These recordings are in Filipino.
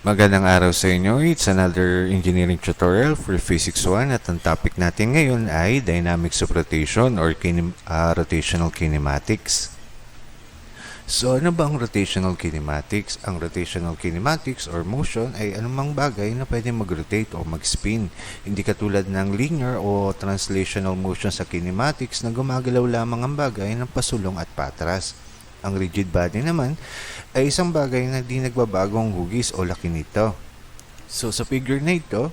Magandang araw sa inyo. It's another engineering tutorial for Physics 1 at ang topic natin ngayon ay Dynamics of Rotation or Rotational Kinematics. So ano ba ang rotational kinematics? Ang rotational kinematics or motion ay anumang bagay na pwede mag-rotate o mag-spin. Hindi katulad ng linear o translational motion sa kinematics na gumagalaw lamang ang bagay ng pasulong at patras. Ang rigid body naman ay isang bagay na di nagbabagong hugis o laki nito. So sa figure na ito,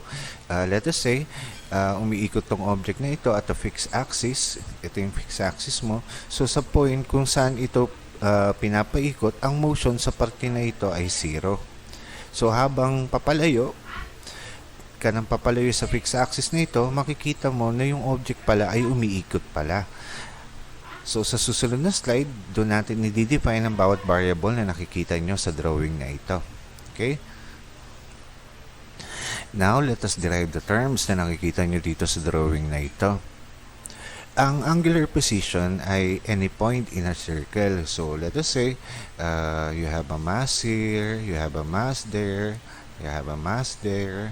let us say, umiikot tong object na ito at a fixed axis. Ito yung fixed axis mo. So sa point kung saan ito pinapaikot, ang motion sa parte na ito ay 0. So habang papalayo sa fixed axis na ito, makikita mo na yung object pala ay umiikot pala. So, sa susunod na slide, doon natin i-define ang bawat variable na nakikita nyo sa drawing na ito. Okay? Now, let us derive the terms na nakikita nyo dito sa drawing na ito. Ang angular position ay any point in a circle. So, let us say, you have a mass here, you have a mass there, you have a mass there,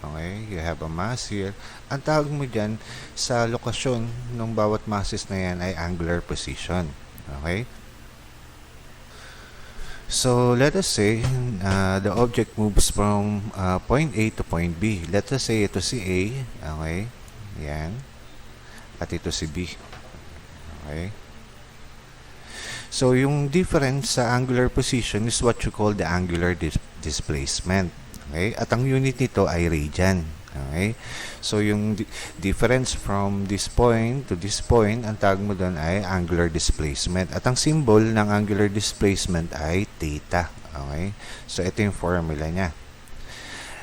okay, you have a mass here. Ang tawag mo dyan sa lokasyon ng bawat masses na yan ay angular position. Okay? So, let us say the object moves from point A to point B. Let us say ito si A. Okay? Yan. At ito si B. Okay? So, yung difference sa angular position is what you call the angular displacement. Okay? At ang unit nito ay radian. Okay? So, yung difference from this point to this point, ang tawag mo doon ay angular displacement. At ang symbol ng angular displacement ay theta. Okay? So, ito yung formula niya.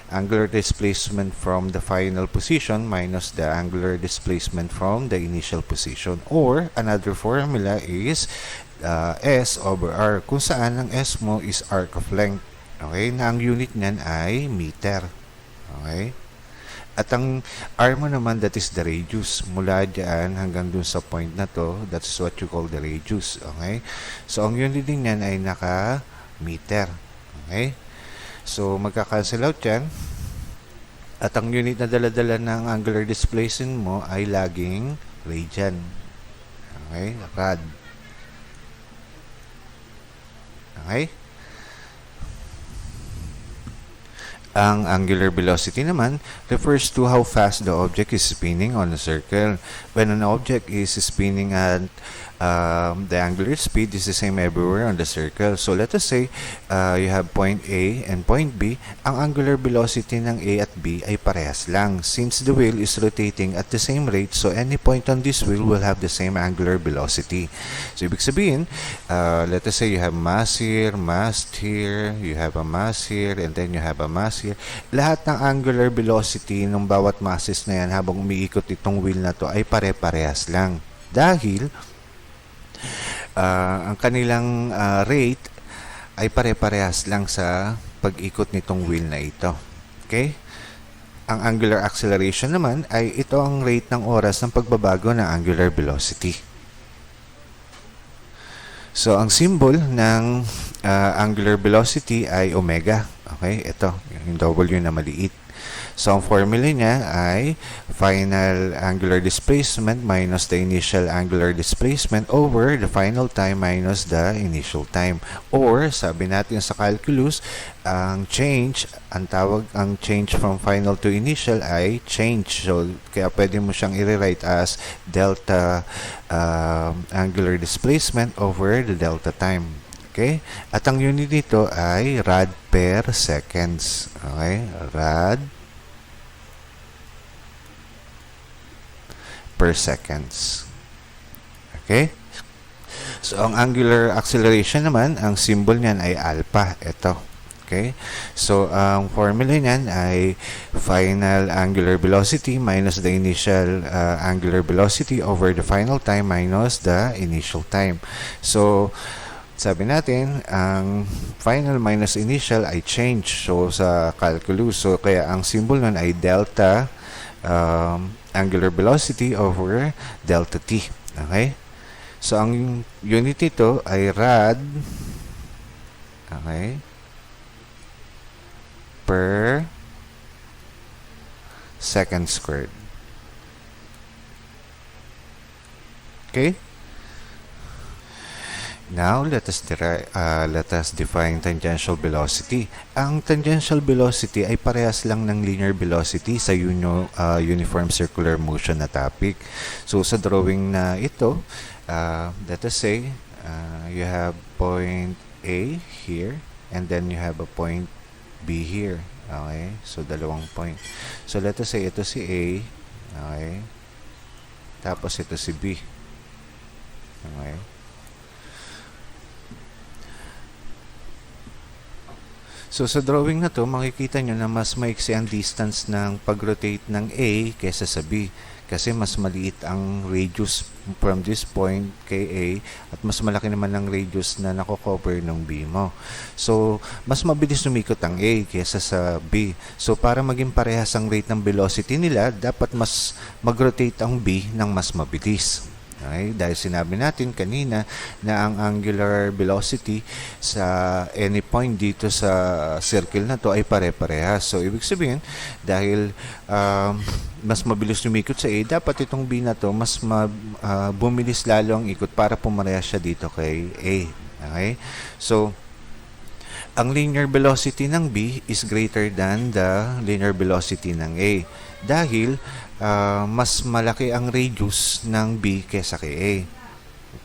Angular displacement from the final position minus the angular displacement from the initial position. Or, another formula is S over R, kung saan ang S mo is arc of length. Okay, na ang unit niyan ay meter. Okay? At ang R mo naman, that is the radius. Mula dyan hanggang dun sa point na to, that's what you call the radius. Okay? So, ang unit din niyan ay naka-meter. Okay? So, magka-cancel out yan. At ang unit na dala-dala ng angular displacement mo ay laging radian. Okay? Rad. Okay? Ang angular velocity naman refers to how fast the object is spinning on a circle. When an object is spinning at the angular speed is the same everywhere on the circle. So let us say you have point A and point B. Ang angular velocity ng A at B ay parehas lang. Since the wheel is rotating at the same rate, so any point on this wheel will have the same angular velocity. So ibig sabihin, let us say you have mass here, you have a mass here, and then you have a mass here. Lahat ng angular velocity ng bawat masses na yan habang umiikot itong wheel na to ay pare-parehas lang. Dahil ang kanilang rate ay pare-parehas lang sa pag-ikot nitong wheel na ito. Okay? Ang angular acceleration naman ay ito ang rate ng oras ng pagbabago ng angular velocity. So, ang symbol ng angular velocity ay omega. Okay? Ito, yung W na maliit. So, ang formula niya ay final angular displacement minus the initial angular displacement over the final time minus the initial time. Or, sabi natin sa calculus, ang change from final to initial ay change. So, kaya pwede mo siyang i-rewrite as delta angular displacement over the delta time. Okay? At ang unit nito ay rad per seconds. Okay? Rad per seconds. Okay? So, ang angular acceleration naman, ang symbol niyan ay alpha. Ito. Okay? So, ang formula niyan ay final angular velocity minus the initial angular velocity over the final time minus the initial time. So, sabi natin, ang final minus initial ay change. So, sa calculus. So, kaya ang symbol nun ay delta angular velocity over delta t. Okay? So, ang unit nito ay rad. Okay? per second squared. Okay? Now, let us define tangential velocity. Ang tangential velocity ay parehas lang ng linear velocity sa uniform circular motion na topic. So, sa drawing na ito, let us say, you have point A here, and then you have a point B here. Okay? So, dalawang point. So, let us say, ito si A. Okay? Tapos, ito si B. Okay? So, sa drawing na to, makikita nyo na mas maiksi ang distance ng pag-rotate ng A kesa sa B. Kasi mas maliit ang radius from this point kay A at mas malaki naman ang radius na nako-cover ng B mo. So, mas mabilis lumikot ang A kesa sa B. So, para maging parehas ang rate ng velocity nila, dapat mas mag-rotate ang B ng mas mabilis. Okay? Dahil sinabi natin kanina na ang angular velocity sa any point dito sa circle na to ay pare-parehas. So, ibig sabihin, dahil mas mabilis lumikot sa A, dapat itong B na to mas bumilis lalo ang ikot para pumarehas siya dito kay A. Okay? So, ang linear velocity ng B is greater than the linear velocity ng A. Dahil mas malaki ang radius ng B kesa kay A.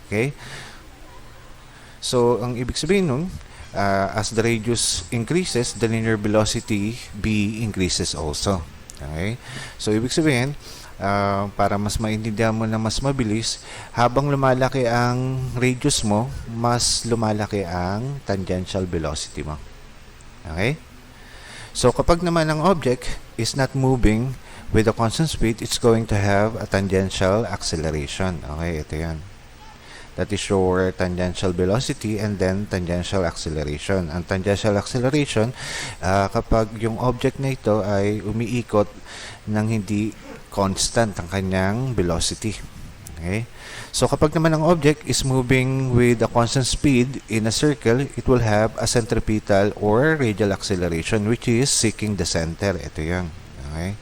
Okay? So, ang ibig sabihin nun, as the radius increases, the linear velocity B increases also. Okay? So, ibig sabihin, para mas maintindihan mo na mas mabilis, habang lumalaki ang radius mo, mas lumalaki ang tangential velocity mo. Okay? So, kapag naman ang object is not moving with a constant speed, it's going to have a tangential acceleration. Okay, ito yan. That is your tangential velocity and then tangential acceleration. Ang tangential acceleration, kapag yung object na ito ay umiikot ng hindi constant ang kanyang velocity. Okay? So, kapag naman ang object is moving with a constant speed in a circle, it will have a centripetal or radial acceleration which is seeking the center. Ito yan. Okay?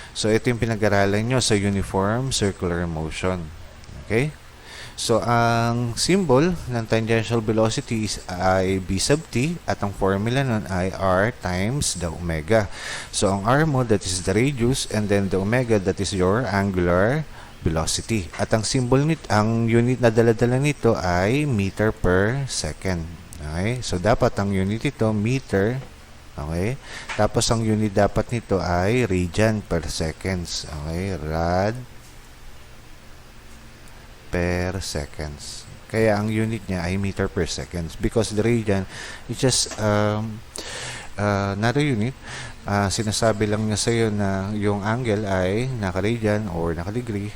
So, ito yung pinag-aralan nyo sa uniform circular motion. Okay? So, ang symbol ng tangential velocity ay B sub t at ang formula nun ay R times the omega. So, ang R mo, that is the radius, and then the omega, that is your angular velocity. At ang symbol ang unit na dala-dala nito ay meter per second. Okay? So, dapat ang unit ito, meter. Okay? Tapos, ang unit dapat nito ay radian per seconds. Okay? Rad per seconds. Kaya, ang unit niya ay meter per seconds. Because the radian is just another unit. Sinasabi lang niya sa iyo na yung angle ay naka-radian or naka-degree.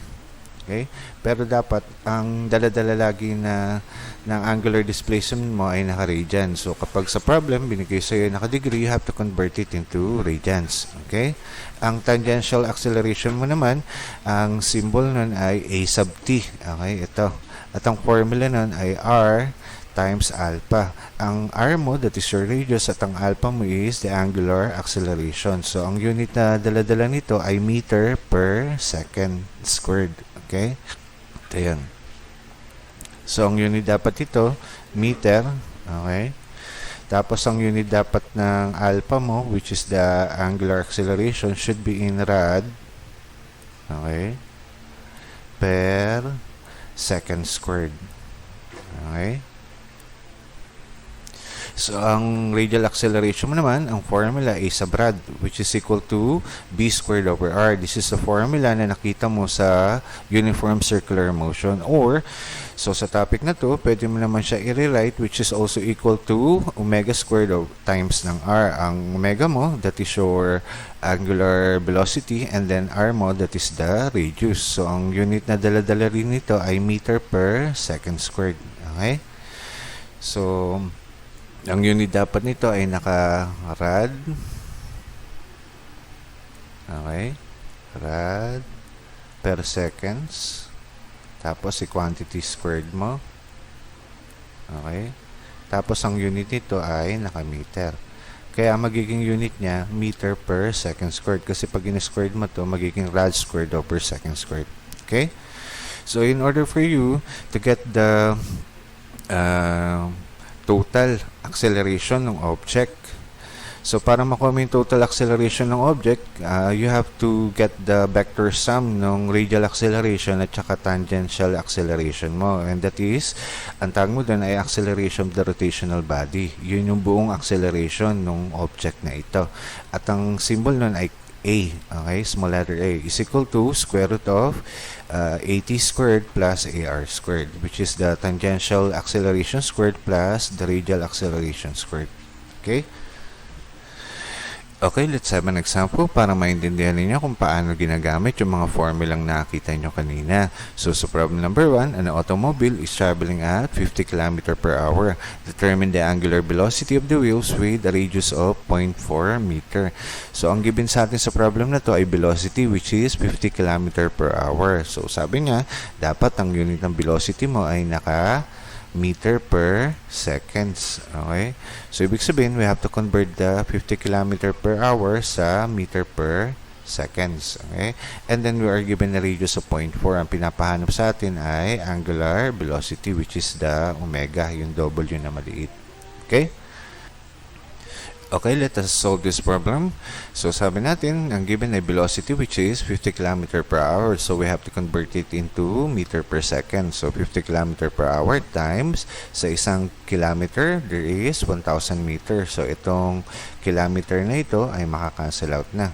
Okay? Pero dapat, ang dala-dala lagi na ng angular displacement mo ay naka-radian. So, kapag sa problem, binigay sa iyo naka-degree, you have to convert it into radians. Okay? Ang tangential acceleration mo naman, ang symbol nun ay A sub t. Okay? Ito. At ang formula nun ay R times alpha. Ang R mo, that is your radius, at ang alpha mo is the angular acceleration. So, ang unit na dala-dala nito ay meter per second squared. Okay? Ito yan. So, ang unit dapat ito, meter. Okay? Tapos, ang unit dapat ng alpha mo, which is the angular acceleration, should be in rad. Okay? Per second squared. Okay? So, ang radial acceleration mo naman, ang formula is sub rad, which is equal to b squared over r. This is the formula na nakita mo sa uniform circular motion. Or, so sa topic na to, pwede mo naman siya i-rewrite, which is also equal to omega squared times ng r. Ang omega mo, that is your angular velocity, and then r mo, that is the radius. So, ang unit na dala-dala rin nito ay meter per second squared. Okay? So, ang unit dapat nito ay naka-rad. Okay? Rad per seconds. Tapos, quantity squared mo. Okay? Tapos, ang unit nito ay naka-meter. Kaya magiging unit niya meter per second squared. Kasi pag in-squared mo to, magiging rad squared over second squared. Okay? So, in order for you to get the total acceleration ng object, so para makuha mo yung total acceleration ng object, you have to get the vector sum ng radial acceleration at saka tangential acceleration mo. And that is, ang tawag mo doon ay acceleration of the rotational body. Yun yung buong acceleration ng object na ito. At ang symbol nun ay A, okay, small letter A, is equal to square root of AT squared plus AR squared, which is the tangential acceleration squared plus the radial acceleration squared. Okay? Okay, let's have an example para maintindihan niyo kung paano ginagamit yung mga formulang nakita nyo kanina. So, problem number 1, an automobile is traveling at 50 km per hour. Determine the angular velocity of the wheels with a radius of 0.4 meter. So, ang given sa atin sa problem na to ay velocity, which is 50 km per hour. So, sabi niya, dapat ang unit ng velocity mo ay naka meter per seconds. Okay? So, ibig sabihin, we have to convert the 50 km per hour sa meter per seconds. Okay? And then, we are given a radius of 0.4. Ang pinapahanap sa atin ay angular velocity, which is the omega, yung W na maliit. Okay? Okay, let us solve this problem. So, sabi natin, ang given ay velocity which is 50 km per hour. So, we have to convert it into meter per second. So, 50 km per hour times sa isang kilometer, there is 1,000 meters. So, itong kilometer na ito ay makakancel out na.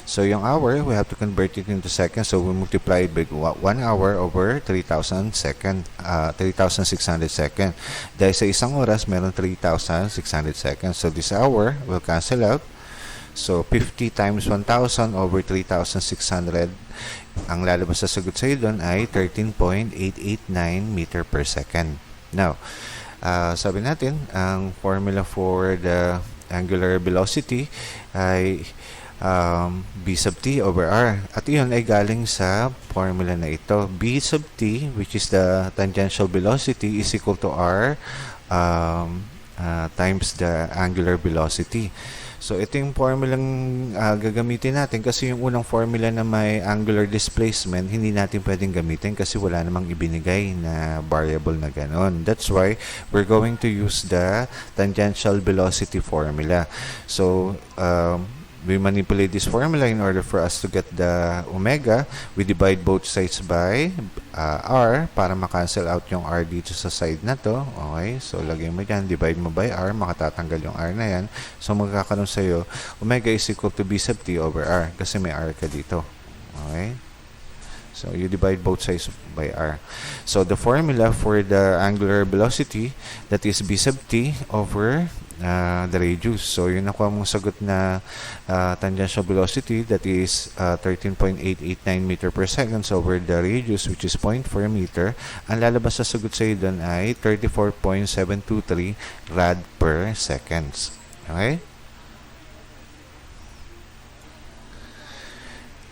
So, yung hour, we have to convert it into seconds. So, we multiply it by 1 hour over 3,600 seconds. Dahil sa isang oras, meron 3,600 seconds. So, this hour will cancel out. So, 50 times 1,000 over 3,600. Ang lalabas sa sagot sa iyo doon ay 13.889 meter per second. Now, sabi natin, ang formula for the angular velocity ay B sub t over r. At iyon ay galing sa formula na ito. B sub t, which is the tangential velocity, is equal to r times the angular velocity. So, ito yung formulang gagamitin natin kasi yung unang formula na may angular displacement, hindi natin pwedeng gamitin kasi wala namang ibinigay na variable na ganon. That's why we're going to use the tangential velocity formula. So, we manipulate this formula in order for us to get the omega. We divide both sides by r para makancel out yung r dito sa side na to. Okay, so lagay mo dyan, divide mo by r, makatatanggal yung r na yan. So magkakaroon sa'yo, omega is equal to b sub t over r kasi may r ka dito. Okay, so you divide both sides by r. So the formula for the angular velocity, that is b sub t over the radius. So, yun nakuha mong sagot na tangential velocity, that is 13.889 meter per second over the radius, which is 0.4 meter. Ang lalabas sa sagot sa iyo doon ay 34.723 rad per seconds. Okay?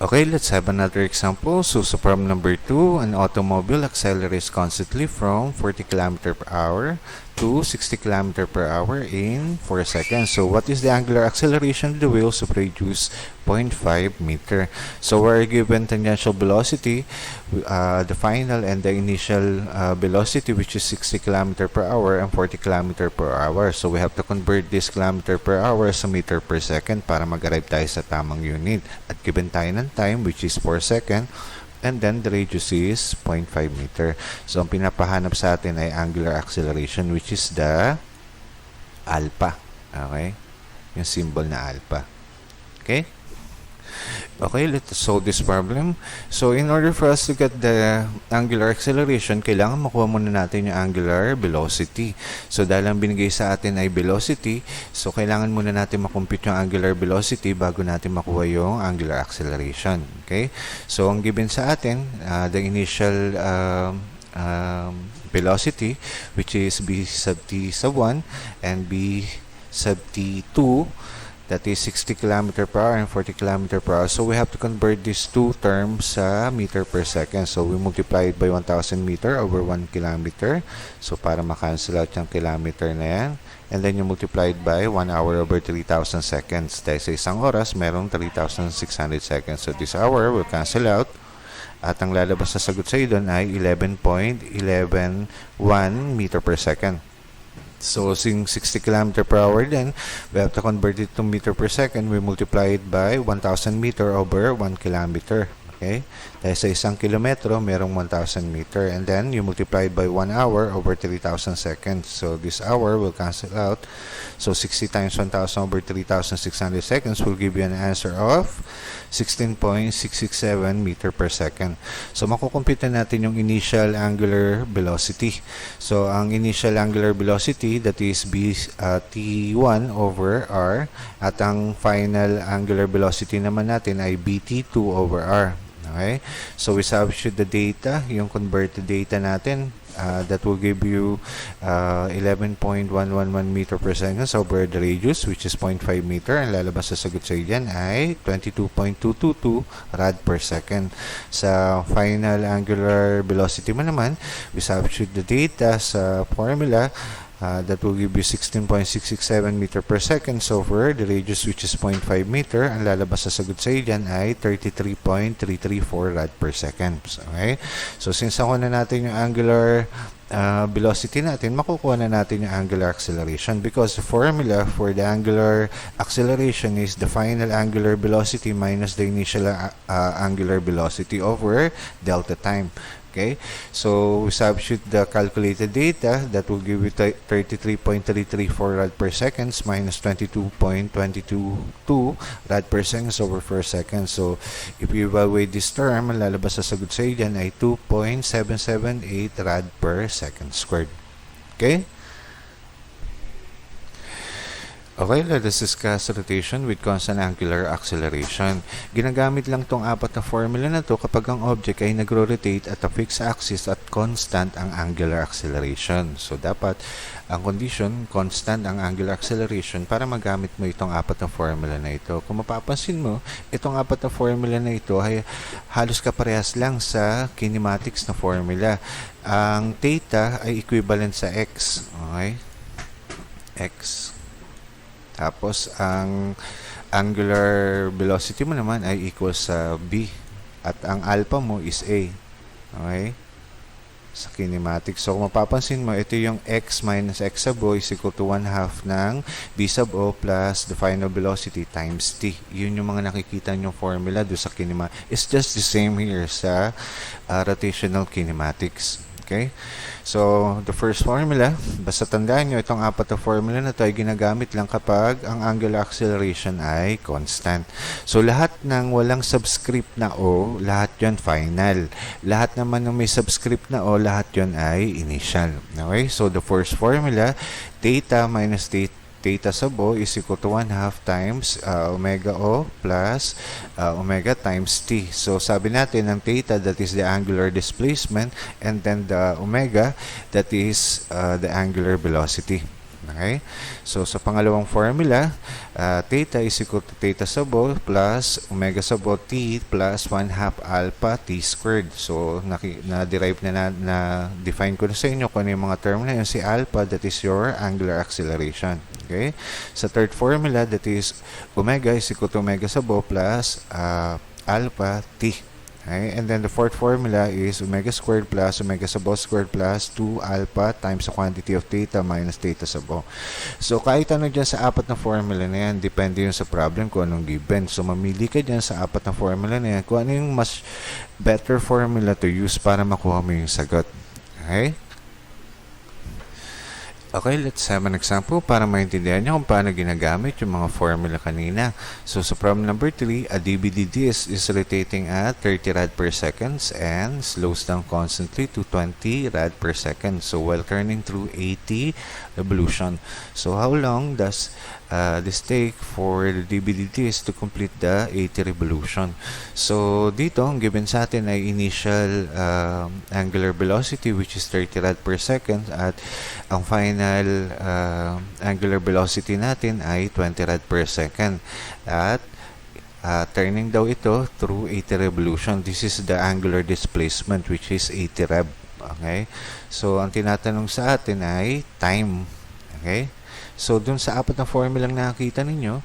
Okay, let's have another example. So, problem number 2, an automobile accelerates constantly from 40 km per hour to 60 km per hour in 4 seconds. So, what is the angular acceleration of the wheels of radius 0.5 meter? So, we're given tangential velocity, the final and the initial velocity, which is 60 km per hour and 40 km per hour. So, we have to convert this kilometer per hour sa meter per second para mag-arrive tayo sa tamang unit. At given tayo ng time, which is 4 seconds, and then the radius is 0.5 meter. So, ang pinapahanap sa atin ay angular acceleration, which is the alpha. Okay? Yung symbol na alpha. Okay? Okay, let's solve this problem. So, in order for us to get the angular acceleration, kailangan makuha muna natin yung angular velocity. So, dahil ang binigay sa atin ay velocity, so kailangan muna natin makompute yung angular velocity bago natin makuha yung angular acceleration. Okay? So, ang given sa atin, the initial velocity, which is b sub t sub 1 and b sub t 2, That is 60 km per hour and 40 km per hour. So we have to convert these two terms sa meter per second. So we multiply it by 1,000 meter over 1 kilometer. So para makancel out yung kilometer na yan. And then you multiply it by 1 hour over 3,000 seconds. Dahil sa isang oras, merong 3,600 seconds. So this hour will cancel out. At ang lalabas na sagot sa iyo doon ay 11.111 meter per second. So, since 60 km per hour then, we have to convert it to meter per second. We multiply it by 1,000 meter over 1 kilometer. Okay? Dahil sa isang kilometro, merong 1,000 meter. And then, you multiply it by 1 hour over 3,000 seconds. So, this hour will cancel out. So, 60 times 1,000 over 3,600 seconds will give you an answer of 16.667 meter per second. So, makukumpute natin yung initial angular velocity. So, ang initial angular velocity, that is T1 over R. At ang final angular velocity naman natin ay BT2 over R. Okay? So, we substitute the data, yung converted data natin. That will give you 11.111 meter per second over the radius, which is 0.5 meter. Ang lalabas sa sagot sa dyan ay 22.222 rad per second. Sa final angular velocity mo naman, we substitute the data sa formula. That will give you 16.667 meter per second over the radius, which is 0.5 meter. Ang lalabas sa sagot sa dyan ay 33.334 rad per second. Okay? So, since ako na natin yung angular velocity natin, makukuha na natin yung angular acceleration, because the formula for the angular acceleration is the final angular velocity minus the initial angular velocity over delta time. Okay, so we substitute the calculated data. That will give you 33.334 rad per seconds minus 22.222 rad per seconds over 4 seconds. So if you evaluate this term, ang lalabas sa sagot sa iyo dyan ay 2.778 rad per second squared. Okay? Okay, let us discuss rotation with constant angular acceleration. Ginagamit lang tong apat na formula na to kapag ang object ay nagro-rotate at a fixed axis at constant ang angular acceleration. So, dapat ang condition, constant ang angular acceleration para magamit mo itong apat na formula na ito. Kung mapapansin mo, itong apat na formula na ito ay halos kaparehas lang sa kinematics na formula. Ang theta ay equivalent sa x. Okay? X. Tapos, ang angular velocity mo naman ay equal sa b. At ang alpha mo is a. Okay? Sa kinematics. So, kung mapapansin mo, ito yung x minus x sub o is equal to 1/2 ng b sub o plus the final velocity times t. Yun yung mga nakikita nyo formula doon sa kinematics. It's just the same here sa rotational kinematics. Okay? So, the first formula, basta tandaan nyo, itong apat na formula na ito ay ginagamit lang kapag ang angular acceleration ay constant. So, lahat ng walang subscript na O, lahat yon final. Lahat naman ng may subscript na O, lahat yon ay initial. Okay? So, the first formula, theta minus theta sub O is equal to 1/2 times omega O plus omega times T. So, sabi natin ang theta, that is the angular displacement, and then the omega, that is the angular velocity. Okay? So, sa pangalawang formula, theta is equal to theta sub O plus omega sub O T plus 1/2 alpha T squared. So, na-derive na-define ko na sa inyo kung ano yung mga term na yun. Si alpha, that is your angular acceleration. Okay? Sa third formula, that is omega is equal to omega sub O plus alpha T. Okay? And then the fourth formula is omega squared plus omega sub O squared plus 2 alpha times the quantity of theta minus theta sub O. So, kahit ano dyan sa apat na formula na yan, depende yun sa problem kung anong given. So, mamili ka dyan sa apat na formula na yan kung ano yung mas better formula to use para makuha mo yung sagot. Okay? Okay, let's have an example para maintindihan nyo kung paano ginagamit yung mga formula kanina. So, sa problem number 3, a DVD disc is rotating at 30 rad per seconds and slows down constantly to 20 rad per second. So, while turning through 80 revolution. So, how long does the stake for the DBDT is to complete the 80 revolution. So dito, ang given sa atin ay initial angular velocity which is 30 rad per second at ang final angular velocity natin ay 20 rad per second. At turning daw ito through 80 revolution. This is the angular displacement which is 80 rev. Okay? So, ang tinatanong sa atin ay time. Okay? So, dun sa apat na formula lang nakakita ninyo,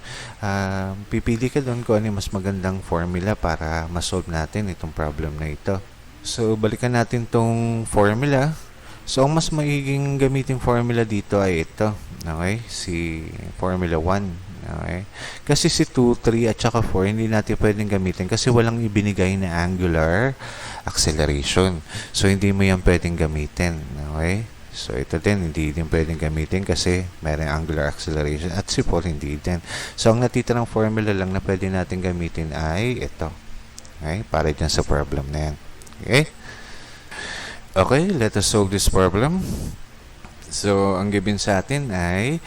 pipili ka dun kung ano yung mas magandang formula para ma-solve natin itong problem na ito. So, balikan natin tong formula. So, ang mas magiging gamitin formula dito ay ito. Okay? Si formula 1. Okay? Kasi si 2, 3 at saka 4 hindi natin pwedeng gamitin kasi walang ibinigay na angular acceleration. So, hindi mo yan pwedeng gamitin. Okay? So, ito din, hindi din pwedeng gamitin kasi mayroong angular acceleration at si 4 hindi din. So, ang natitirang formula lang na pwede natin gamitin ay ito. Okay? Para dyan sa problem na yan. Okay? Okay, let us solve this problem. So, ang given sa atin ay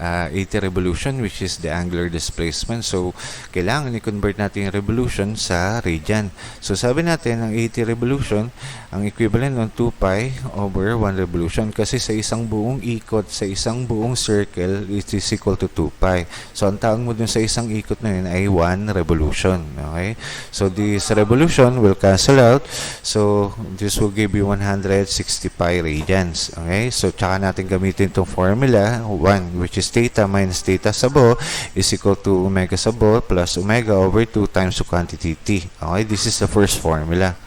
80 revolution which is the angular displacement. So, kailangan i-convert natin yung revolution sa radian. So, sabi natin ang 80 revolution, ang equivalent ng 2 pi over 1 revolution kasi sa isang buong ikot, sa isang buong circle, it is equal to 2 pi. So, ang tawag mo dun sa isang ikot na yun ay 1 revolution. Okay? So, this revolution will cancel out. So, this will give you 160 pi radians. Okay? So, tsaka natin gamitin itong formula 1 which is theta minus theta sub O is equal to omega sub O plus omega over 2 times the quantity t. Okay, this is the first formula.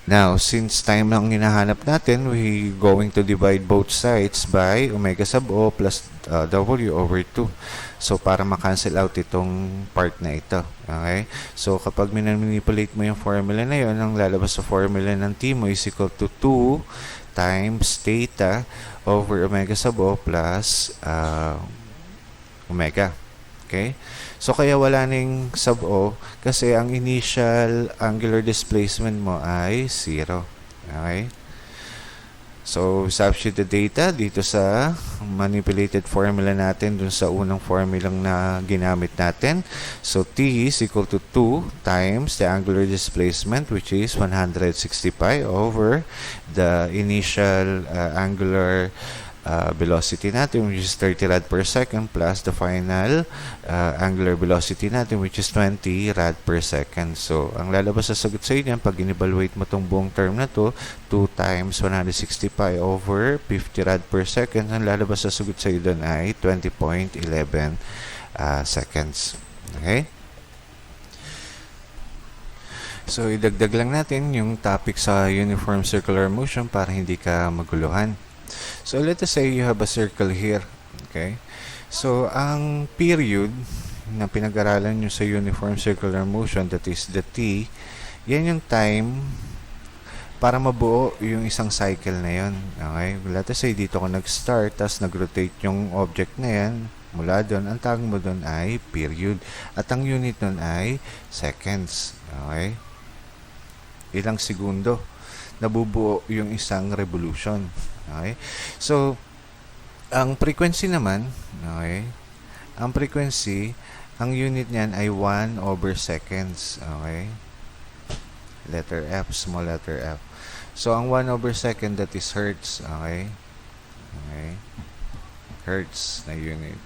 Now, since time lang hinahanap natin, we going to divide both sides by omega sub O plus W over 2. So, para ma-cancel out itong part na ito. Okay? So, kapag minanipulate mo yung formula na yun, ang lalabas sa formula ng t mo is equal to 2 times theta over omega sub O plus omega. Okay? So, kaya wala ning sub O kasi ang initial angular displacement mo ay 0. Okay? So, substitute the data dito sa manipulated formula natin dun sa unang formulang na ginamit natin. So, T is equal to 2 times the angular displacement which is 160 pi over the initial angular velocity natin which is 30 rad per second plus the final angular velocity natin which is 20 rad per second. So, ang lalabas sa sagot sa inyo, pag in-evaluate mo itong buong term na to, 2 times 160 pi over 50 rad per second, ang lalabas sa sagot sa inyo ay 20.11 seconds. Okay? So, idagdag lang natin yung topic sa uniform circular motion para hindi ka maguluhan. So, let us say you have a circle here. Okay? So, ang period na pinag-aralan nyo sa uniform circular motion, that is the t, yan yung time para mabuo yung isang cycle na yun. Okay? Let us say, dito ko nag-start, tapos nag-rotate yung object na yan. Mula doon, ang tawag mo doon ay period. At ang unit doon ay seconds. Okay? Ilang segundo nabubuo yung isang revolution. Okay? So, ang frequency naman, okay? Ang frequency, ang unit niyan ay 1 over seconds. Okay? Letter F, small letter F. So, ang 1 over second, that is hertz. Okay? Okay? Hertz na unit.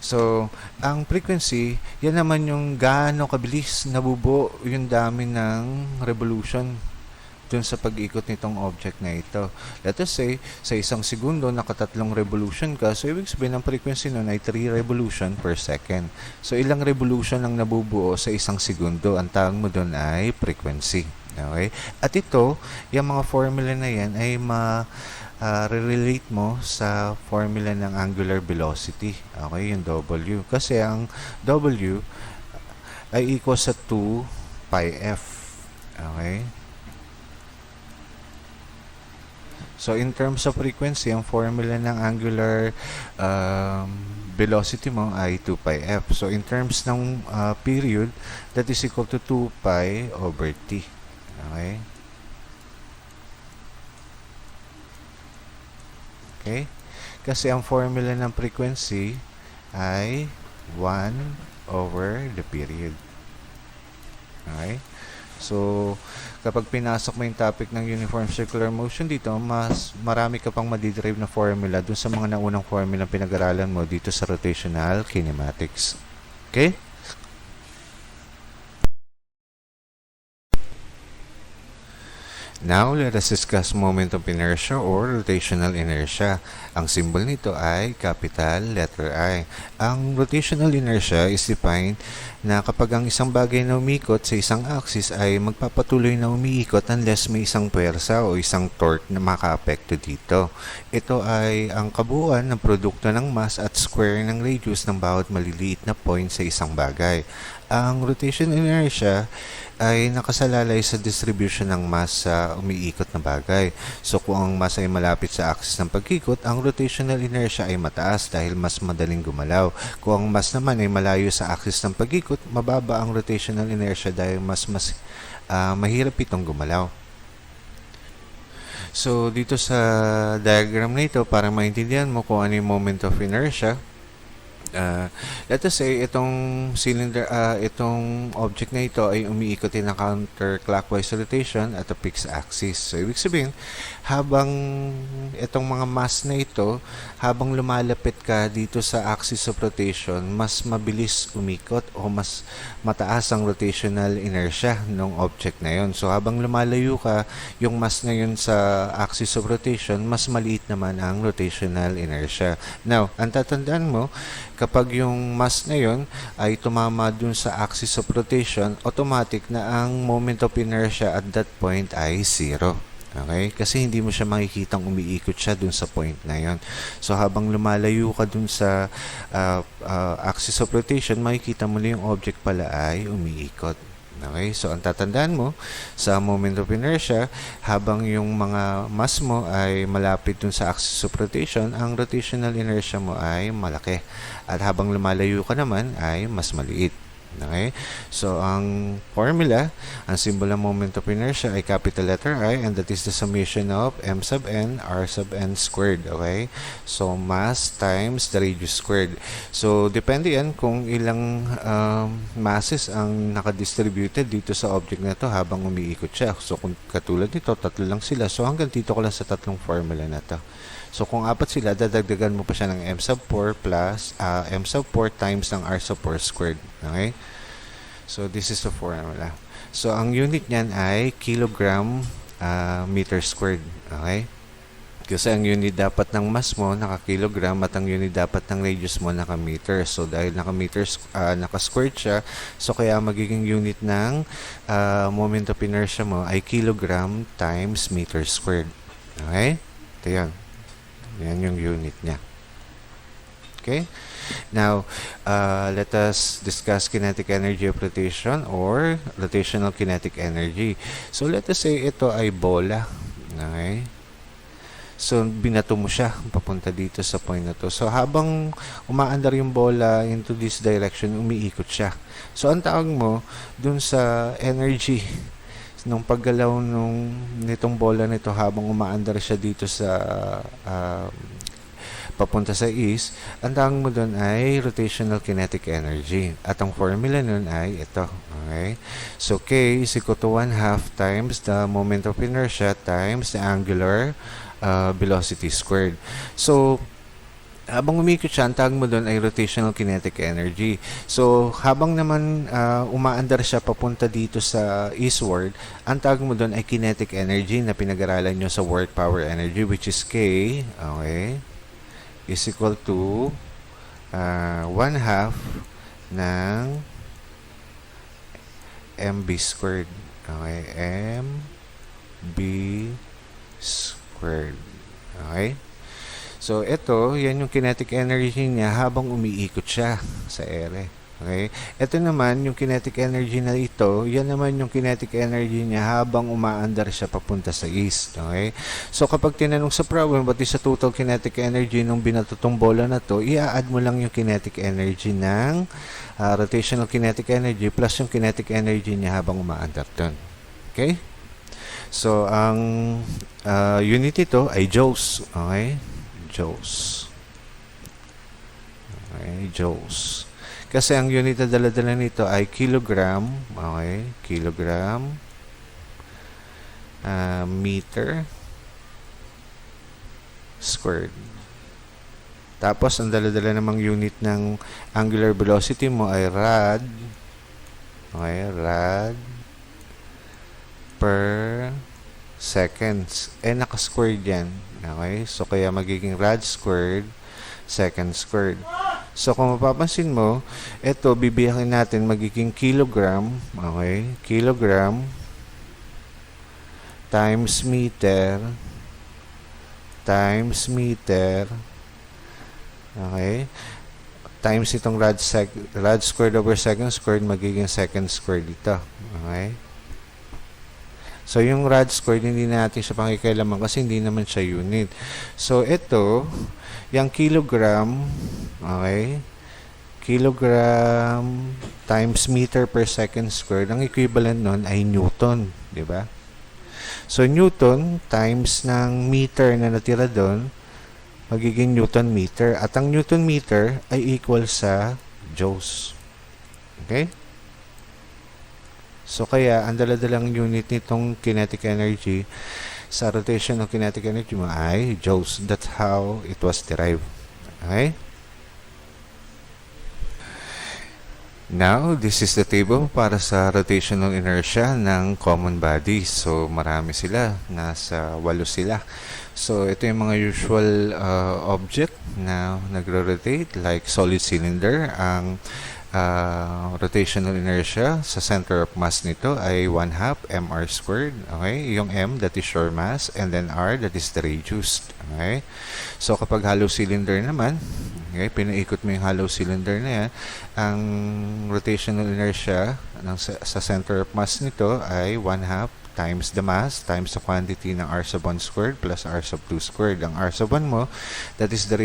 So, ang frequency, yan naman yung gaano kabilis nabubuo yung dami ng revolution dun sa pag-ikot nitong object na ito. Let us say, sa isang segundo, nakatatlong revolution ka. So, ibig sabihin, ang frequency nun ay 3 revolution per second. So, ilang revolution ang nabubuo sa isang segundo? Ang tawag mo dun ay frequency. Okay? At ito, yung mga formula na yan ay relate mo sa formula ng angular velocity. Okay? Yung W. Kasi ang W ay equal sa 2 pi f. Okay? So, in terms of frequency, ang formula ng angular velocity mo ay 2 pi f. So, in terms ng period, that is equal to 2 pi over t. Okay? Okay? Kasi ang formula ng frequency ay 1 over the period. Okay? So, kapag pinasok mo yung topic ng uniform circular motion dito, mas marami ka pang madiderive na formula dun sa mga naunang formula pinag-aralan mo dito sa rotational kinematics. Okay? Now, let us discuss moment of inertia or rotational inertia. Ang symbol nito ay capital letter I. Ang rotational inertia is defined na kapag ang isang bagay na umiikot sa isang axis ay magpapatuloy na umiikot unless may isang puwersa o isang torque na makaapekto dito. Ito ay ang kabuuan ng produkto ng mass at square ng radius ng bawat maliliit na point sa isang bagay. Ang rotational inertia ay nakasalalay sa distribution ng mass sa umiikot na bagay. So kung ang mass ay malapit sa axis ng pag-ikot, ang rotational inertia ay mataas dahil mas madaling gumalaw. Kung ang mass naman ay malayo sa axis ng pag-ikot, mababa ang rotational inertia dahil mas mahirap itong gumalaw. So dito sa diagram na ito, para maintindihan mo kung ano yung moment of inertia, let us say itong cylinder, itong object na ito ay umiikot in a counterclockwise rotation at a fixed axis. So ibig sabihin, habang itong mga mass na ito, habang lumalapit ka dito sa axis of rotation, mas mabilis umikot o mas mataas ang rotational inertia ng object na yon. So habang lumalayo ka, yung mass na yun sa axis of rotation, mas maliit naman ang rotational inertia. Now, ang tatandaan mo, kapag yung mass na yun ay tumama dun sa axis of rotation, automatic na ang moment of inertia at that point ay 0. Okay? Kasi hindi mo siya makikitang umiikot siya dun sa point na yun. So, habang lumalayo ka dun sa axis of rotation, makikita mo na yung object pala ay umiikot. Okay? So, ang tatandaan mo sa moment of inertia, habang yung mga mass mo ay malapit dun sa axis of rotation, ang rotational inertia mo ay malaki. At habang lumalayo ka naman ay mas maliit. Okay? So, ang formula, ang symbol ng moment of inertia ay capital letter I, and that is the summation of m sub n r sub n squared. Okay? So, mass times the radius squared. So, depende yan kung ilang masses ang nakadistributed dito sa object na to habang umiikot siya. So, kung katulad nito, tatlo lang sila. So, hanggang dito ko lang sa tatlong formula na to. So, kung apat sila, dadagdagan mo pa siya ng m sub 4 plus m sub 4 times ng r sub 4 squared. Okay? So, this is the formula. So, ang unit niyan ay kilogram meter squared. Okay? Kasi ang unit dapat ng mass mo, naka-kilogram, at ang unit dapat ng radius mo, naka-meter. So, dahil naka-squared siya, so kaya magiging unit ng moment of inertia mo ay kilogram times meter squared. Okay? Ito yan. Yan yung unit niya. Okay? Now, let us discuss kinetic energy of rotation or rotational kinetic energy. So, let us say ito ay bola. Okay? So, binato mo siya papunta dito sa point na to. So, habang umaandar yung bola into this direction, umiikot siya. So, ang tawag mo dun sa energy nung paggalaw nitong bola nito habang umaandar siya dito sa papunta sa east, ang tawag mo doon ay rotational kinetic energy. At ang formula nun ay ito. Okay? So, K is equal to 1/2 times the moment of inertia times the angular velocity squared. So, habang umikot siya, ang tawag mo doon ay rotational kinetic energy. So, habang naman umaandar siya papunta dito sa eastward, ang tawag mo doon ay kinetic energy na pinag-aralan nyo sa work power energy, which is K, okay, is equal to 1/2 ng mb squared. Okay, mb squared. Okay? So, ito, yan yung kinetic energy niya habang umiikot siya sa ere. Okay? Ito naman, yung kinetic energy na ito, yan naman yung kinetic energy niya habang umaandar siya papunta sa east. Okay? So, kapag tinanong sa problem, what is the total kinetic energy nung binatutong bola na to, i-add mo lang yung kinetic energy ng rotational kinetic energy plus yung kinetic energy niya habang umaandar doon. Okay? So, ang unit ito ay joules. Okay? Joules. Okay, joules. Kasi ang unit na dala-dala nito ay kilogram. Okay, kilogram, meter squared. Tapos, ang dala-dala namang unit ng angular velocity mo ay rad. Okay, rad per seconds. Naka-squared yan. Okay, so kaya magiging rad squared second squared. So, kung mapapansin mo, ito, bibiyakin natin magiging kilogram. Okay, kilogram times meter times meter. Okay, times itong rad squared over second squared, magiging second squared dito. Okay, so yung rad squared hindi natin siya pakikailaman kasi hindi naman siya unit. So ito, yung kilogram, okay, kilogram times meter per second squared, ang equivalent nun ay newton, di ba? So newton times ng meter na natira doon, magiging newton meter. At ang newton meter ay equal sa joules. Okay? So, kaya, ang daladalang unit nitong kinetic energy sa rotation ng kinetic energy mo ay joules. That's how it was derived. Okay? Now, this is the table para sa rotational inertia ng common body. So, marami sila. Nasa 8 sila. So, ito yung mga usual object na nagro-rotate like solid cylinder. Ang rotational inertia sa center of mass nito ay 1/2 mr squared. Okay? Yung m, that is your mass, and then r, that is the radius. Okay? So, kapag hollow cylinder naman, okay, pinaikot mo yung hollow cylinder na yan, ang rotational inertia sa center of mass nito ay 1/2 times the mass times the quantity ng r sub 1 squared plus r sub 2 squared. Ang r sub 1 mo, that is the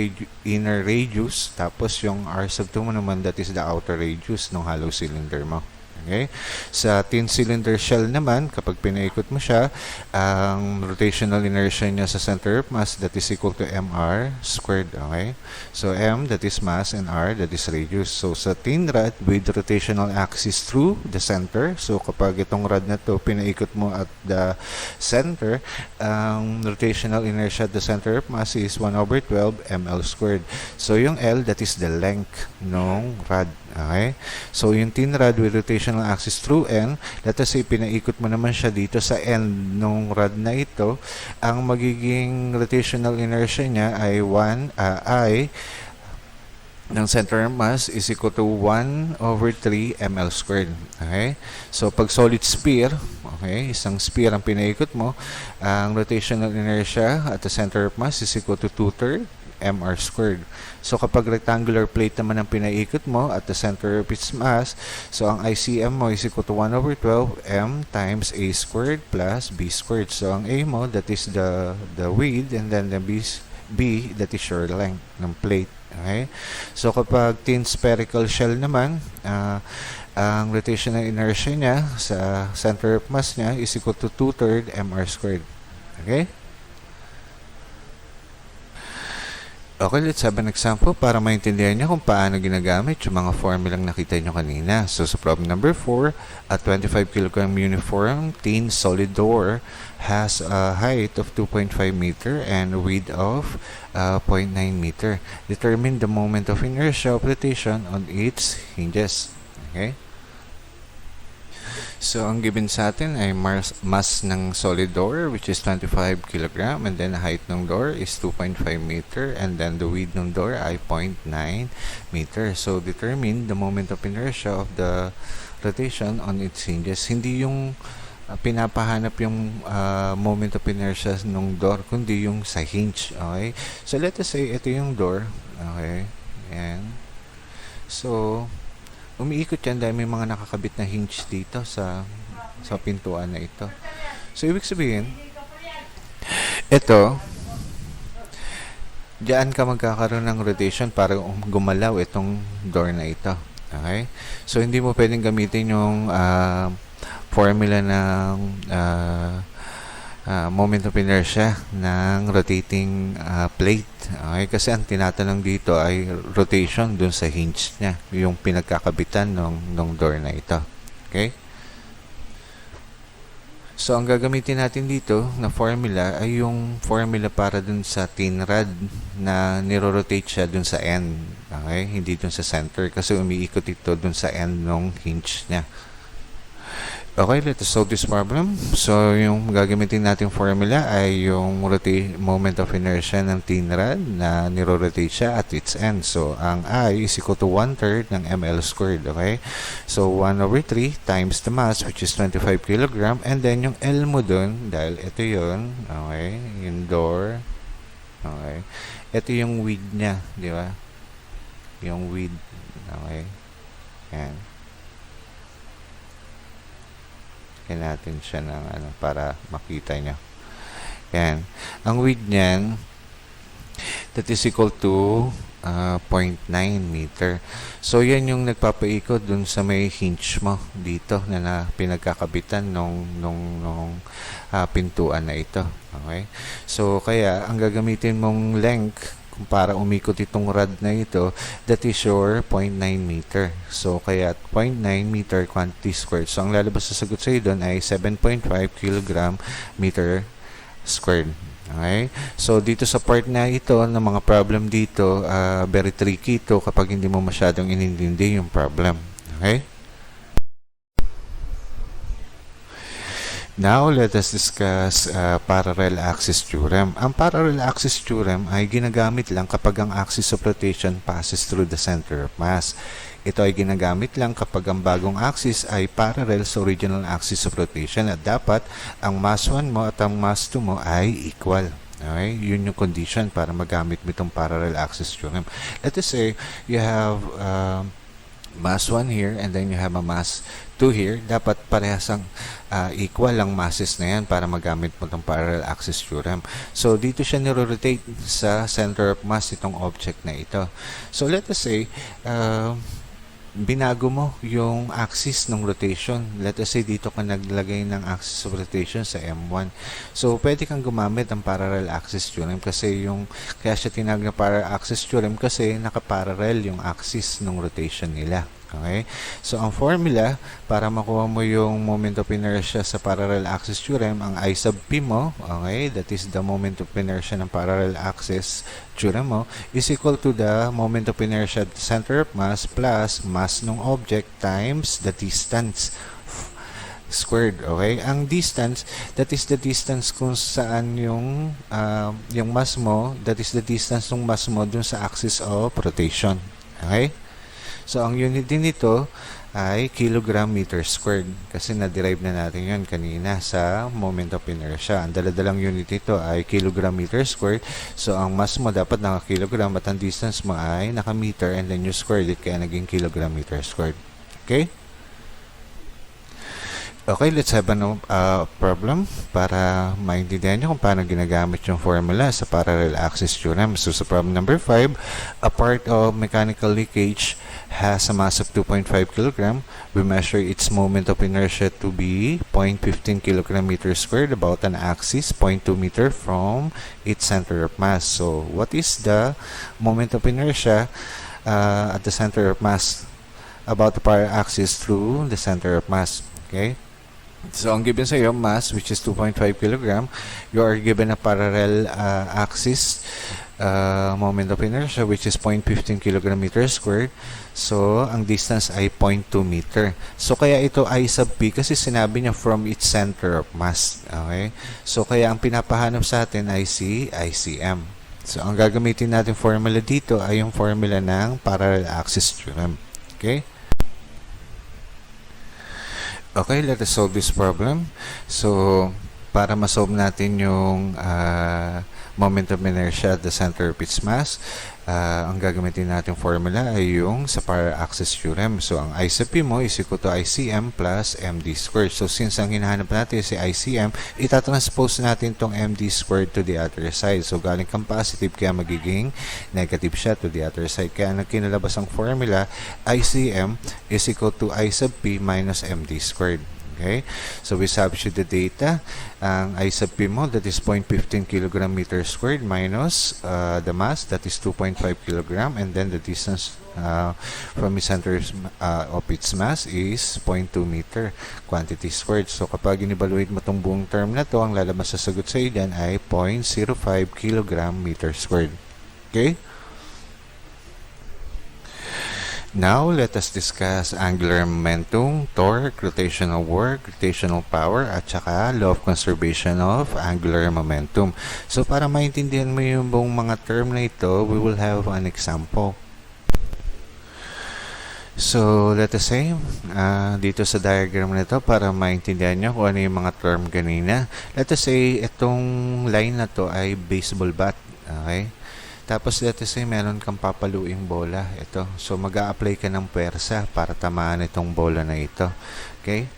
inner radius, tapos yung r sub 2 mo naman, that is the outer radius ng hollow cylinder mo. Okay? Sa thin cylinder shell naman, kapag pinaikot mo siya, ang rotational inertia niya sa center of mass, that is equal to mr squared. Okay? So, m, that is mass, and r, that is radius. So, sa thin rod with rotational axis through the center, so kapag itong rod na to pinaikot mo at the center, ang rotational inertia at the center of mass is 1/12 ml squared. So, yung L, that is the length ng rod. Okay? So, yung thin rod with rotational axis through N, let us say, pinaikot mo naman siya dito sa end ng rod na ito, ang magiging rotational inertia niya ay 1, I, ng center of mass is equal to 1/3 ml squared. Okay? So, pag solid sphere, okay, isang sphere ang pinaikot mo, ang rotational inertia at the center of mass is equal to 2/3 mr squared. So, kapag rectangular plate naman ang pinaikot mo at the center of its mass, so ang ICM mo is equal to 1/12 m times a squared plus b squared. So, ang a mo, that is the width, and then the b, that is your length ng plate. Okay? So, kapag thin spherical shell naman, ang rotational inertia niya sa center of mass niya is equal to 2/3 mr squared. Okay? Okay, let's have an example para maintindihan niyo kung paano ginagamit yung mga formulang nakita niyo kanina. So, sa problem number 4, a 25 kg uniform thin solid door has a height of 2.5 meter and a width of 0.9 meter. Determine the moment of inertia of rotation on its hinges. Okay? So, ang given sa atin ay mass ng solid door, which is 25 kg, and then height ng door is 2.5 meter, and then the width ng door ay 0.9 meter. So, determine the moment of inertia of the rotation on its hinges. Hindi yung pinapahanap yung moment of inertia ng door, kundi yung sa hinge. Okay? So, let us say, ito yung door. Okay? Ayan. So, umiikot yan dahil may mga nakakabit na hinge dito sa pintuan na ito. So, ibig sabihin, ito, diyan ka magkakaroon ng rotation para gumalaw itong door na ito. Okay? So, hindi mo pwedeng gamitin yung formula ng moment of inertia ng rotating plate. Okay? Kasi ang tinatanong dito ay rotation dun sa hinge niya, yung pinagkakabitan ng door na ito. Okay? So, ang gagamitin natin dito na formula ay yung formula para dun sa tin rod na niro-rotate siya dun sa end. Okay? Hindi dun sa center kasi umiikot ito dun sa end ng hinge niya. Okay, let's solve this problem. So, yung gagamitin nating formula ay yung moment of inertia ng tin rod na niro-rotate siya at its end. So, ang I is equal to 1/3 ng ml squared. Okay? So, 1/3 times the mass, which is 25 kg. And then, yung L mo dun, dahil ito yun, okay, yung door, okay, ito yung width niya, di ba? Yung width, okay, yan. Kaya natin siya ng para makita nyo. Yan. Ang width niyan, that is equal to 0.9 meter. So, yan yung nagpapaikot dun sa may hinge mo dito na pinagkakabitan nung pintuan na ito. Okay? So, kaya, ang gagamitin mong length para umikot itong rod na ito, that is your 0.9 meter. So, kaya 0.9 meter quantity squared. So, ang lalabas sa sagot sa iyo doon ay 7.5 kg meter squared. Okay? So, dito sa part na ito, ng mga problem dito, very tricky ito kapag hindi mo masyadong inintindi yung problem. Okay? Now, let us discuss parallel axis theorem. Ang parallel axis theorem ay ginagamit lang kapag ang axis of rotation passes through the center of mass. Ito ay ginagamit lang kapag ang bagong axis ay parallel sa original axis of rotation at dapat ang mass 1 mo at ang mass 2 mo ay equal. Okay? Yun yung condition para magamit mo itong parallel axis theorem. Let us say you have mass 1 here and then you have a mass 2 here. Dapat parehasang equal ang masses na yan para magamit mo itong parallel axis theorem. So, dito siya niro-rotate sa center of mass itong object na ito. So, let us say, binago mo yung axis ng rotation. Let us say, dito ka naglagay ng axis of rotation sa M1. So, pwede kang gumamit ng parallel axis theorem kasi kaya siya tinawag na parallel axis theorem kasi nakaparallel yung axis ng rotation nila. Okay? So, ang formula para makuha mo yung moment of inertia sa parallel axis theorem, ang I sub P mo, okay, that is the moment of inertia ng parallel axis theorem mo, is equal to the moment of inertia at the center of mass plus mass ng object times the distance squared. Okay? Ang distance, that is the distance kung saan yung mass mo, that is the distance ng mass mo dun sa axis of rotation. Okay? So, ang unit din nito ay kilogram meter squared kasi na-derive na natin yun kanina sa moment of inertia. Ang daladalang unit nito ay kilogram meter squared. So, ang mass mo dapat naka-kilogram at ang distance mo ay naka-meter and then you squared it kaya naging kilogram meter squared. Okay? Okay, let's have a problem para maintindihan nyo kung paano ginagamit yung formula sa parallel axis theorem. So, sa problem number 5, a part of mechanical leakage has a mass of 2.5 kg. We measure its moment of inertia to be 0.15 kg meter squared about an axis 0.2 meter from its center of mass. So, what is the moment of inertia at the center of mass about the parallel axis through the center of mass? Okay? So, ang given sa iyo, mass, which is 2.5 kg, you are given a parallel axis moment of inertia, which is 0.15 kg meter squared. So, ang distance ay 0.2 meter. So, kaya ito I sub P kasi sinabi niya from its center of mass. Okay? So, kaya ang pinapahanap sa atin ay si ICM. So, ang gagamitin natin formula dito ay yung formula ng parallel axis theorem. Okay? Okay, let us solve this problem. So, para ma-solve natin yung moment of inertia at the center of its mass, ang gagamitin natin formula ay yung sa parallel axis theorem. So, ang I sub P mo is equal to ICM plus MD squared. So, since ang hinahanap natin si ICM, itatranspose natin tong MD squared to the other side. So, galing kang positive, kaya magiging negative siya to the other side. Kaya nagkinalabas ang formula, ICM is equal to I sub P minus MD squared. Okay? So we substitute the data. Ang I sub P mo, that is 0.15 kilogram meter squared minus the mass, that is 2.5 kilogram, and then the distance from the center of its mass is 0.2 meter quantity squared. So kapag in-evaluate mo itong buong term na to, ang lalabas sa sagot sa iyo dyan ay 0.05 kilogram meter squared. Okay? Now, let us discuss angular momentum, torque, rotational work, rotational power, at saka law of conservation of angular momentum. So, para maintindihan mo yung buong mga term na ito, we will have an example. So, let us say, dito sa diagram na ito, para maintindihan nyo kung ano yung mga term kanina. Let us say, itong line na to ay baseball bat. Okay? Tapos, let us say, meron kang papaluing bola. Ito. So, mag-a-apply ka ng pwersa para tamaan itong bola na ito. Okay?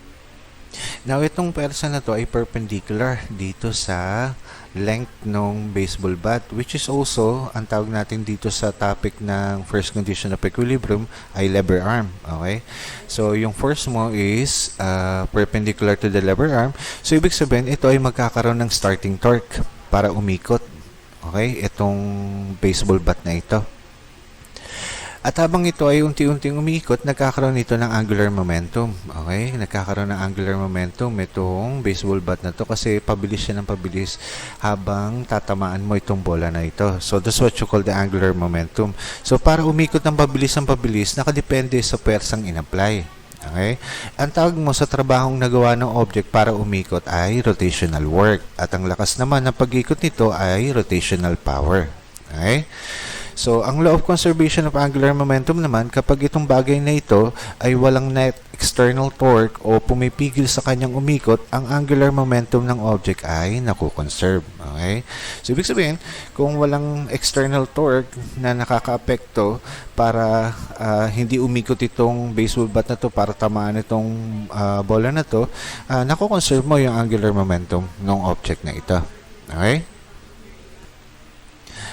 Now, itong pwersa na to ay perpendicular dito sa length ng baseball bat, which is also, ang tawag natin dito sa topic ng first condition of equilibrium, ay lever arm. Okay? So, yung force mo is perpendicular to the lever arm. So, ibig sabihin, ito ay magkakaroon ng starting torque para umikot. Okay, itong baseball bat na ito. At habang ito ay unti-unting umikot, nagkakaroon ito ng angular momentum. Okay, nagkakaroon ng angular momentum itong baseball bat na to kasi pabilis siya ng pabilis habang tatamaan mo itong bola na ito. So, that's what you call the angular momentum. So, para umikot ng pabilis, nakadepende sa pwersang in-apply. Okay? Ang tawag mo sa trabahong nagawa ng object para umikot ay rotational work. At ang lakas naman ng pag-ikot nito ay rotational power. Okay? So, ang law of conservation of angular momentum naman, kapag itong bagay na ito ay walang net external torque o pumipigil sa kanyang umikot, ang angular momentum ng object ay nakukonserve. Okay? So, ibig sabihin, kung walang external torque na nakaka-apekto para hindi umikot itong baseball bat na to para tamaan itong bola na to, nakukonserve mo yung angular momentum ng object na ito. Okay?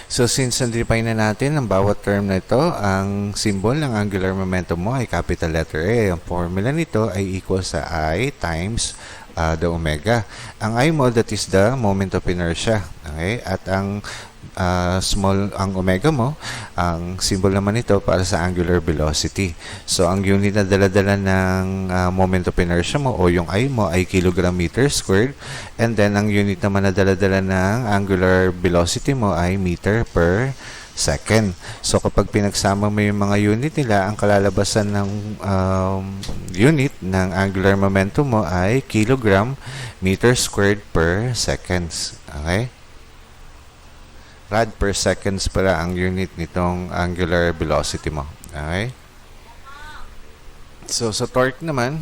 So, since na-define na natin ang bawat term na ito, ang symbol ng angular momentum mo ay capital letter A. Ang formula nito ay equal sa I times the omega. Ang I mo, that is the moment of inertia. Okay? At ang ang omega mo, ang symbol naman ito para sa angular velocity. So, ang unit na dala-dala ng moment of inertia mo o yung I mo ay kilogram meter squared. And then, ang unit naman na dala-dala ng angular velocity mo ay meter per second. So, kapag pinagsama mo yung mga unit nila, ang kalalabasan ng unit ng angular momentum mo ay kilogram meter squared per seconds. Okay? Rad per seconds pala ang unit nitong angular velocity mo. Okay? So, sa torque naman,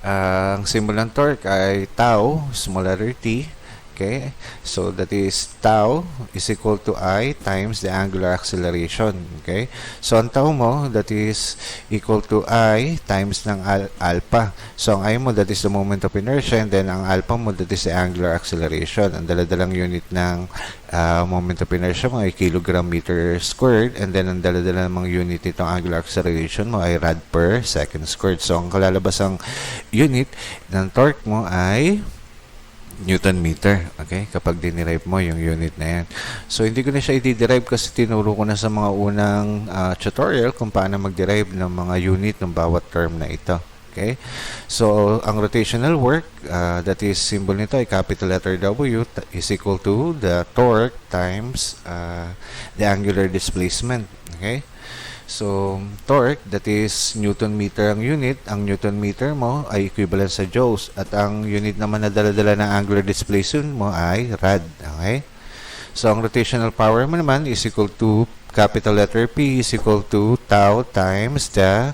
ang symbol ng torque ay tau, small letter t. Okay? So, that is tau is equal to I times the angular acceleration. Okay? So, ang tau mo, that is equal to I times ng alpha. So, ang I mo, that is the moment of inertia, and then ang alpha mo, that is the angular acceleration. Ang daladalang unit ng moment of inertia mo ay kilogram meter squared, and then ang daladalang mga unit nitong angular acceleration mo ay rad per second squared. So, ang kalalabasang unit ng torque mo ay Newton meter. Okay? Kapag dinerive mo yung unit na yan. So, hindi ko na siya i-derive kasi tinuro ko na sa mga unang tutorial kung paano mag-derive ng mga unit ng bawat term na ito. Okay? So, ang rotational work, that is, symbol nito ay capital letter W is equal to the torque times the angular displacement. Okay? So, torque, that is Newton meter ang unit. Ang Newton meter mo ay equivalent sa joules. At ang unit naman na dala-dala ng angular displacement mo ay rad. Okay? So, ang rotational power mo naman is equal to capital letter P is equal to tau times the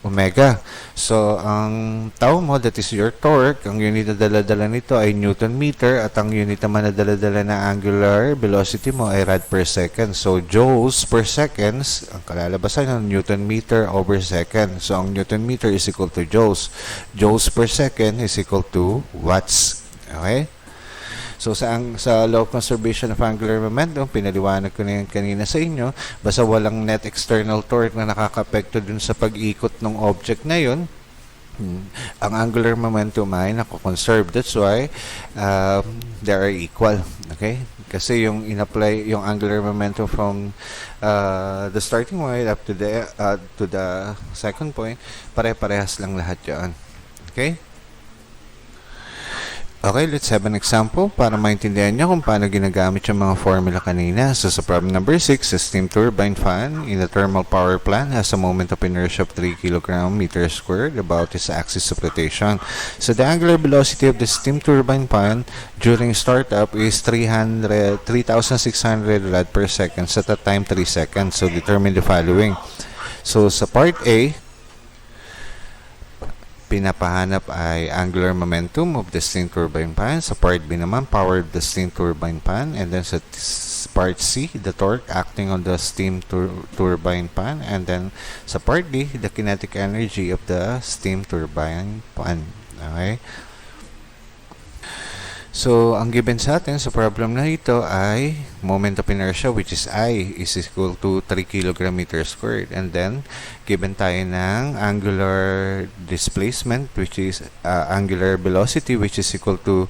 omega. So, ang tau mo, that is your torque. Ang unit na dala-dala nito ay Newton meter at ang unit naman na dala-dala na angular velocity mo ay rad per second. So, joules per seconds, ang kalalabasan ng Newton meter over second. So, ang Newton meter is equal to joules. Joules per second is equal to watts. Okay? So, sa law of conservation of angular momentum, pinaliwanag ko na yan kanina sa inyo, basta walang net external torque na nakaka-apekto dun sa pag-ikot ng object na yun, Ang angular momentum ay nako-conserve. That's why they are equal. Okay? Kasi yung in-apply yung angular momentum from the starting point up to the second point, pare-parehas lang lahat 'yan. Okay? Okay, let's have an example para maintindihan nyo kung paano ginagamit yung mga formula kanina. So, sa problem number 6, a steam turbine fan in a thermal power plant has a moment of inertia of 3 kg/meter squared about its axis of rotation. So, the angular velocity of the steam turbine fan during startup is 3,600 rad per second at a time 3 seconds. So, determine the following. So, sa part A, pinapahanap ay angular momentum of the steam turbine fan. Sa part B naman, power of the steam turbine fan. And then sa part C, the torque acting on the steam turbine fan. And then sa part D, the kinetic energy of the steam turbine fan. Okay? So, ang given sa atin sa problem na ito ay moment of inertia, which is I is equal to 3 kg/meter squared. And then, given tayo ng angular displacement, which is angular velocity, which is equal to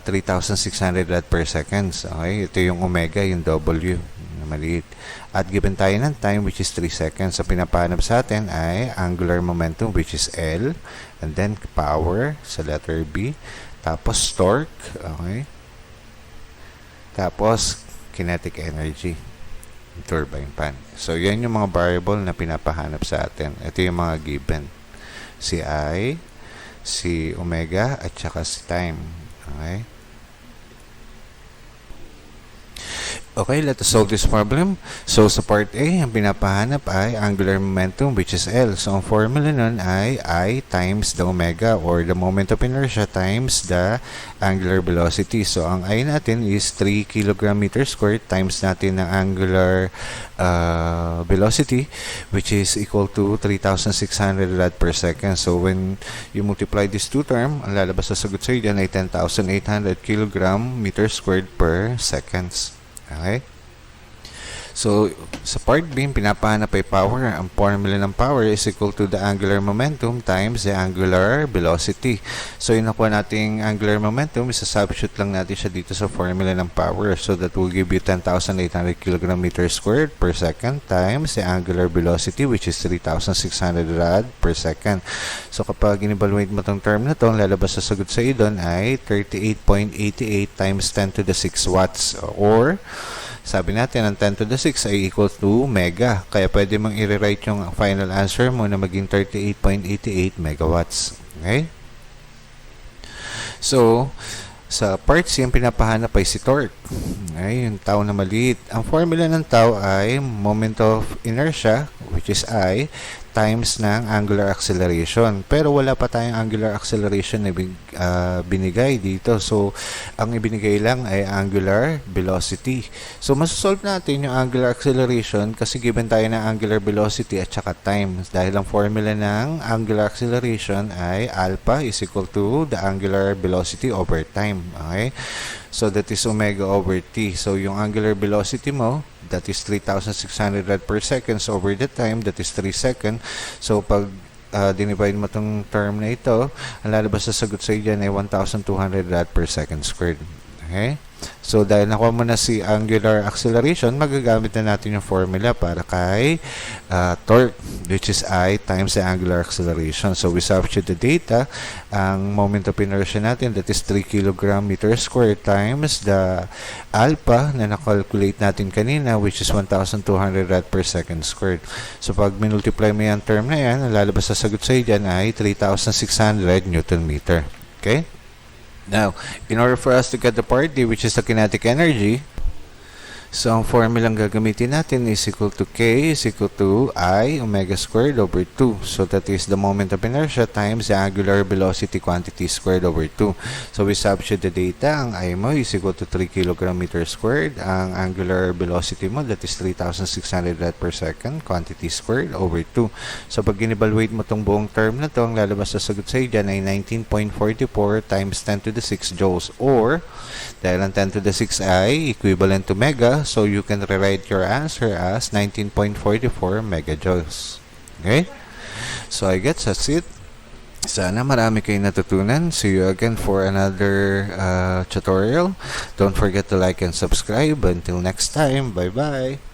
3,600 rad per seconds. Okay? Ito yung omega, yung W na maliit. At given tayo ng time, which is 3 seconds. So, pinapahanap sa atin ay angular momentum, which is L. And then, power sa letter B. Tapos torque, okay? Tapos kinetic energy, turbine fan. So, yan yung mga variable na pinapahanap sa atin. Ito yung mga given. Si I, si omega, at saka si time. Okay? Okay, let us solve this problem. So, sa part A, ang pinapahanap ay angular momentum, which is L. So, ang formula nun ay I times the omega or the moment of inertia times the angular velocity. So, ang I natin is 3 kg/meter squared times natin ng angular velocity, which is equal to 3,600 rad per second. So, when you multiply these two terms, ang lalabas sa sagot sa iyo dyan ay 10,800 kg/meter squared per seconds. Okay? So, sa part B, pinapahanap ay power. Ang formula ng power is equal to the angular momentum times the angular velocity. So, yung nakuha nating angular momentum, isa-substitute lang natin siya dito sa formula ng power. So, that will give you 10,800 kg/meter squared per second times the angular velocity, which is 3,600 rad per second. So, kapag in-evaluate mo itong term na ito, ang lalabas sa sagot sa iyo doon ay 38.88 times 10 to the 6 watts. Or, sabi natin, ang 10 to the 6 ay equal to mega. Kaya pwede mong i-rewrite yung final answer mo na maging 38.88 megawatts. Okay? So, sa part C, ang pinapahanap ay si torque. Okay? Yung tau na maliit. Ang formula ng tau ay moment of inertia, which is I, times ng angular acceleration. Pero wala pa tayong angular acceleration na binigay dito. So, ang ibinigay lang ay angular velocity. So, masosolve natin yung angular acceleration kasi given tayo ng angular velocity at saka time. Dahil ang formula ng angular acceleration ay alpha is equal to the angular velocity over time. Okay? So, that is omega over t. So, yung angular velocity mo, that is 3,600 rad per seconds over the time, that is 3 seconds. So, pag dinivide mo itong term na ito, ang lalabas sa sagot sa iyo dyan ay 1,200 rad per second squared. Okay? So, dahil nakuha mo na si angular acceleration, magagamit na natin yung formula para kay torque, which is I times the angular acceleration. So, we substitute the data. Ang moment of inertia natin, that is 3 kg/meter squared times the alpha na nakalculate natin kanina, which is 1,200 rad per second squared. So, pag minultiply mo yung term na yan, ang lalabas sa sagot sa iyo dyan ay 3,600 Newton meter. Okay? Now, in order for us to get the part D, which is the kinetic energy, so ang formula ang gagamitin natin is equal to K is equal to I omega squared over 2. So that is the moment of inertia times the angular velocity quantity squared over 2. So we substitute the data. Ang I mo is equal to 3 kg/meter squared. Ang angular velocity mo, that is 3,600 rad per second quantity squared over 2. So pag in-evaluate mo itong buong term na to, ang lalabas sa sagot sa iyo dyan ay 19.44 times 10 to the 6 joules. Or, dahil ang 10 to the 6 ay equivalent to mega, so you can rewrite your answer as 19.44 megajoules. Okay? So I guess that's it. Sana marami kayong natutunan. See you again for another tutorial. Don't forget to like and subscribe. Until next time, bye-bye.